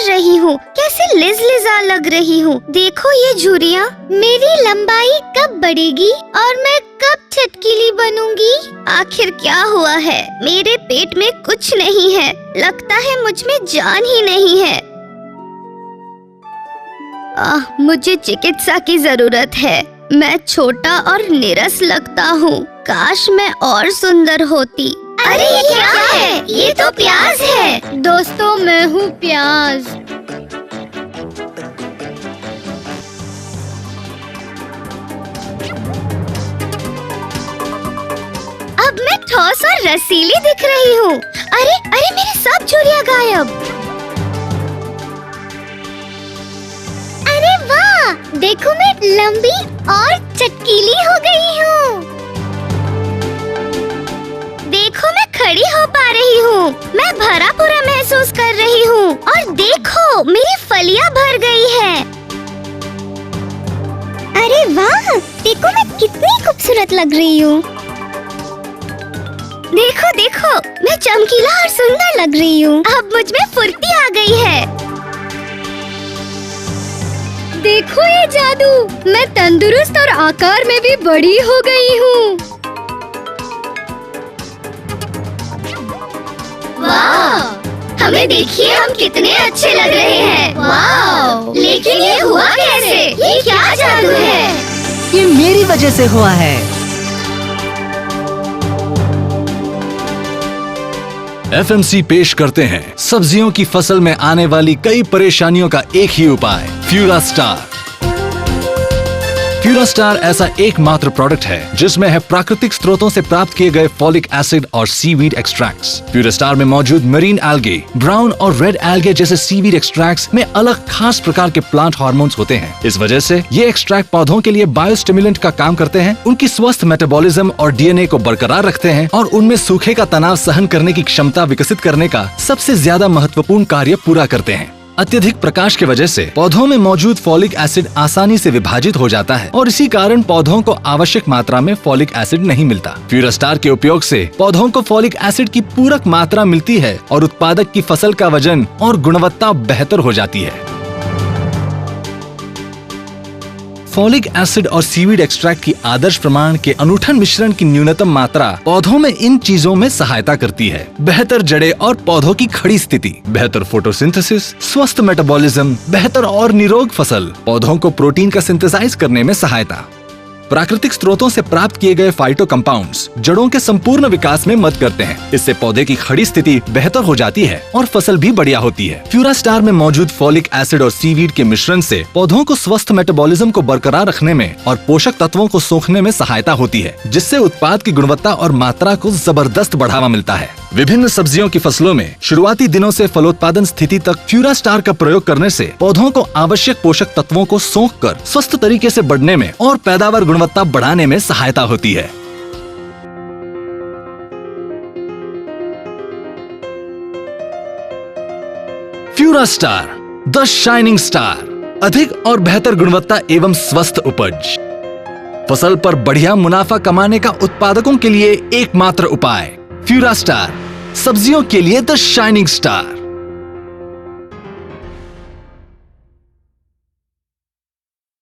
रही हूँ, कैसे लिज़लिज़ा लग रही हूँ। देखो ये झुर्रियाँ, मेरी लंबाई कब बढ़ेगी और मैं कब चटकीली बनूंगी? आखिर क्या हुआ है? मेरे पेट में कुछ नहीं है, लगता है मुझ में जान ही नहीं है। मुझे चिकित्सा की जरूरत है। मैं छोटा और नीरस लगता हूँ। काश मैं और सुंदर होती। अरे ये क्या है? ये तो प्याज है। दोस्तों, मैं हूँ प्याज। अब मैं ठोस और रसीली दिख रही हूँ। अरे अरे, मेरे सब झुर्रियाँ गायब। अरे वाह, देखो मैं लंबी और चटकीली हो गई हूँ। देखो मैं खड़ी हो पा रही हूँ। मैं भरा पूरा महसूस कर रही हूँ। और देखो मेरी फलियाँ भर गई है। अरे वाह, देखो मैं कितनी खूबसूरत लग रही हूँ। देखो देखो, मैं चमकीला और सुंदर लग रही हूँ। अब मुझ में फुर्ती आ गई है। देखो ये जादू, मैं तंदुरुस्त और आकार में भी बड़ी हो गई हूँ। वाह, हमें देखिए, हम कितने अच्छे लग रहे हैं। वाह, लेकिन ये हुआ कैसे? ये क्या जादू है? ये मेरी वजह से हुआ है। FMC पेश करते हैं सब्जियों की फसल में आने वाली कई परेशानियों का एक ही उपाय, फ्यूरास्टार। फ्यूरास्टार ऐसा एकमात्र प्रोडक्ट है जिसमें है प्राकृतिक स्रोतों से प्राप्त किए गए फॉलिक एसिड और सीवीड एक्सट्रैक्ट्स। फ्यूरास्टार में मौजूद मरीन एल्गे, ब्राउन और रेड एल्गे जैसे सीवीड एक्सट्रैक्ट्स में अलग खास प्रकार के प्लांट हार्मोन्स होते हैं। इस वजह से ये एक्सट्रैक्ट पौधों के लिए बायोस्टिमुलेंट का काम करते हैं, उनकी स्वस्थ मेटाबॉलिज्म और DNA को बरकरार रखते हैं और उनमें सूखे का तनाव सहन करने की क्षमता विकसित करने का सबसे ज्यादा महत्वपूर्ण कार्य पूरा करते हैं। अत्यधिक प्रकाश की वजह से पौधों में मौजूद फॉलिक एसिड आसानी से विभाजित हो जाता है और इसी कारण पौधों को आवश्यक मात्रा में फॉलिक एसिड नहीं मिलता। फ्यूरास्टार के उपयोग से पौधों को फॉलिक एसिड की पूरक मात्रा मिलती है और उत्पादक की फसल का वजन और गुणवत्ता बेहतर हो जाती है। फॉलिक एसिड और सीवीड एक्सट्रैक्ट की आदर्श प्रमाण के अनूठन मिश्रण की न्यूनतम मात्रा पौधों में इन चीजों में सहायता करती है: बेहतर जड़ें और पौधों की खड़ी स्थिति, बेहतर फोटोसिंथेसिस, स्वस्थ मेटाबॉलिज्म, बेहतर और निरोग फसल, पौधों को प्रोटीन का सिंथेसाइज करने में सहायता। प्राकृतिक स्रोतों से प्राप्त किए गए फाइटो कंपाउंड्स जड़ों के संपूर्ण विकास में मदद करते हैं। इससे पौधे की खड़ी स्थिति बेहतर हो जाती है और फसल भी बढ़िया होती है। फ्यूरास्टार में मौजूद फॉलिक एसिड और सीवीड के मिश्रण से पौधों को स्वस्थ मेटाबॉलिज्म को बरकरार रखने में और पोषक तत्वों को सोखने में सहायता होती है, जिससे उत्पाद की गुणवत्ता और मात्रा को जबरदस्त बढ़ावा मिलता है। विभिन्न सब्जियों की फसलों में शुरुआती दिनों से फलोत्पादन स्थिति तक फ्यूरास्टार का प्रयोग करने से पौधों को आवश्यक पोषक तत्वों को सोखकर स्वस्थ तरीके से बढ़ने में और पैदावार गुणवत्ता बढ़ाने में सहायता होती है। फ्यूरास्टार, द शाइनिंग स्टार। अधिक और बेहतर गुणवत्ता एवं स्वस्थ उपज, फसल पर बढ़िया मुनाफा कमाने का उत्पादकों के लिए एकमात्र उपाय। फ्यूरास्टार, सब्जियों के लिए द शाइनिंग स्टार।